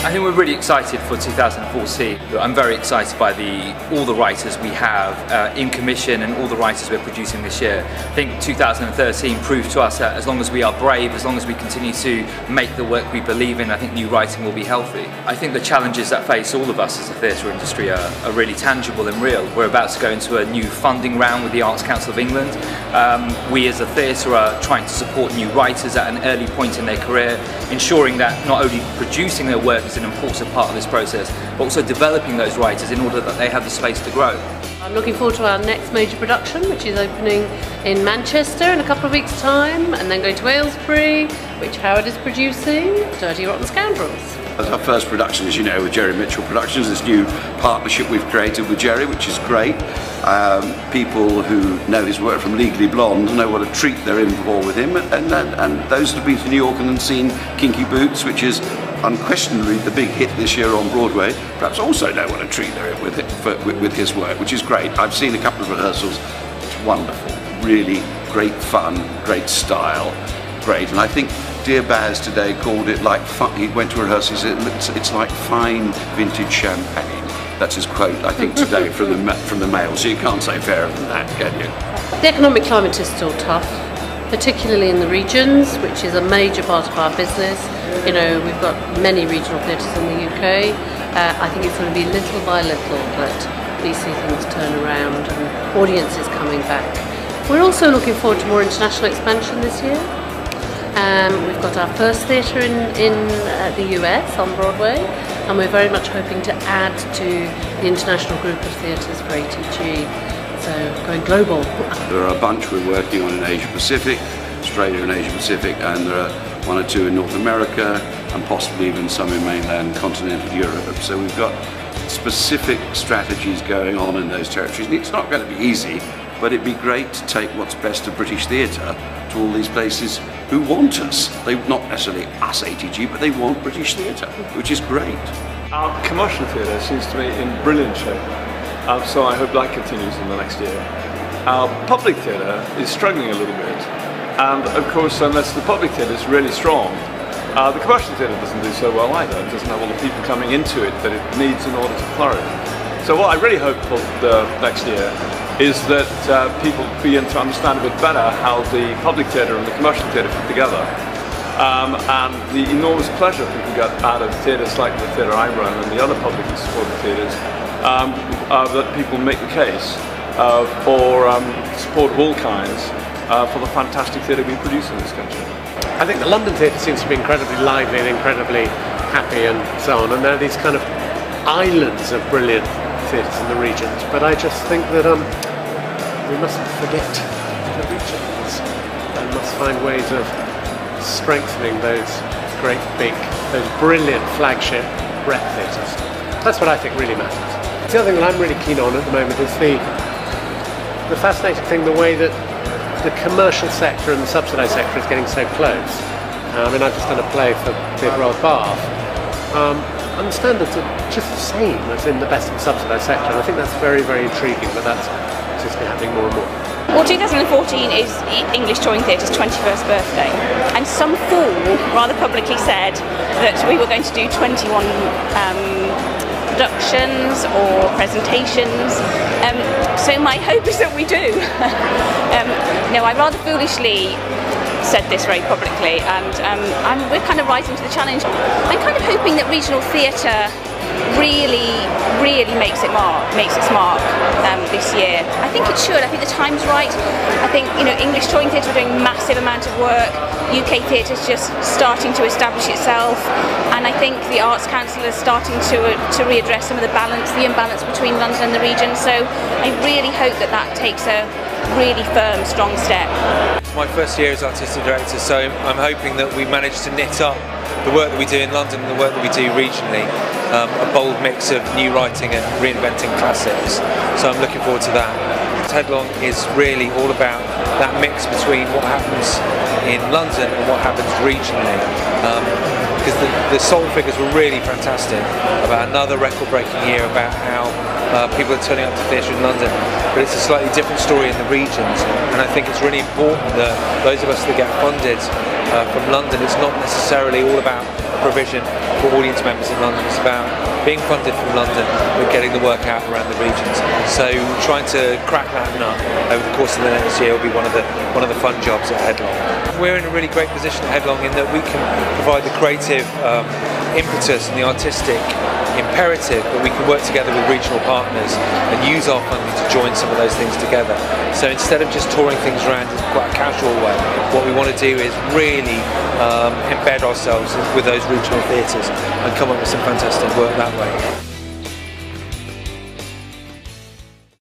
I think we're really excited for 2014. I'm very excited by all the writers we have in commission and all the writers we're producing this year. I think 2013 proved to us that as long as we are brave, as long as we continue to make the work we believe in, I think new writing will be healthy. I think the challenges that face all of us as a theatre industry are really tangible and real. We're about to go into a new funding round with the Arts Council of England. We as a theatre are trying to support new writers at an early point in their career, ensuring that not only producing their work is an important part of this process, but also developing those writers in order that they have the space to grow. I'm looking forward to our next major production, which is opening in Manchester in a couple of weeks' time, and then going to Aylesbury, which Howard is producing, Dirty Rotten Scoundrels. That's our first production, as you know, with Jerry Mitchell Productions, this new partnership we've created with Jerry, which is great. People who know his work from Legally Blonde know what a treat they're in for with him, and those who have been to New York and seen Kinky Boots, which is unquestionably the big hit this year on Broadway, perhaps also know what a treat they're in with his work, which is great. I've seen a couple of rehearsals. It's wonderful, really great fun, great style, great. And I think Dear Baz today called it like he went to rehearsal. He said it's like fine vintage champagne. That's his quote, I think, today from the Mail. So you can't say fairer than that, can you? The economic climate is still tough, particularly in the regions, which is a major part of our business. You know, we've got many regional theatres in the UK. I think it's going to be little by little that we see things turn around and audiences coming back. We're also looking forward to more international expansion this year. We've got our first theatre in the US on Broadway, and we're very much hoping to add to the international group of theatres for ATG, so going global. There are a bunch we're working on in Asia Pacific, Australia and Asia Pacific, and there are one or two in North America, and possibly even some in mainland continental Europe. So we've got specific strategies going on in those territories, and it's not going to be easy, but it'd be great to take what's best of British theatre to all these places who want us. They not necessarily us ATG, but they want British theatre, which is great. Our commercial theatre seems to be in brilliant shape, so I hope that continues in the next year. Our public theatre is struggling a little bit, and of course unless the public theatre is really strong, the commercial theatre doesn't do so well either. It doesn't have all the people coming into it that it needs in order to flourish. So what I really hope for the next year is that people begin to understand a bit better how the public theatre and the commercial theatre fit together, and the enormous pleasure people get out of theatres like the theatre I run and the other publicly supported theatres, that people make the case for support of all kinds for the fantastic theatre we produce in this country. I think the London theatre seems to be incredibly lively and incredibly happy and so on, and there are these kind of islands of brilliant theatres in the regions, but I just think that we mustn't forget the regions and must find ways of strengthening those great big, those brilliant flagship rep theatres. That's what I think really matters. The other thing that I'm really keen on at the moment is the fascinating thing, the way that the commercial sector and the subsidised sector is getting so close. I mean, I've just done a play for Theatre Royal Bath. And the standards are just the same as in the best of the subsidised sector, and I think that's very, very intriguing, but that seems to be happening more and more. Well, 2014 is English Touring Theatre's 21st birthday, and some fool rather publicly said that we were going to do 21 productions or presentations, so my hope is that we do. No, I rather foolishly said this very publicly, and we're kind of rising to the challenge. I'm kind of hoping that regional theatre really makes its mark this year. I think it should. I think the time's right. I think, you know, English touring theatre are doing a massive amount of work. UK theatre's just starting to establish itself, and I think the Arts Council is starting to readdress some of the imbalance between London and the region. So I really hope that takes a really firm, strong step. My first year as artistic director, so I'm hoping that we manage to knit up the work that we do in London and the work that we do regionally, a bold mix of new writing and reinventing classics. So I'm looking forward to that. Headlong is really all about that mix between what happens in London and what happens regionally. Because the Soul figures were really fantastic about another record-breaking year about how people are turning up to theatre in London, but it's a slightly different story in the regions, and I think it's really important that those of us that get funded from London, it's not necessarily all about a provision for audience members in London. It's about being funded from London but getting the work out around the regions. So trying to crack that nut over the course of the next year will be one of the fun jobs at Headlong. We're in a really great position at Headlong in that we can provide the creative impetus and the artistic imperative, but we can work together with regional partners and use our funding to join some of those things together. So instead of just touring things around in quite a casual way, what we want to do is really embed ourselves with those regional theatres and come up with some fantastic work that way.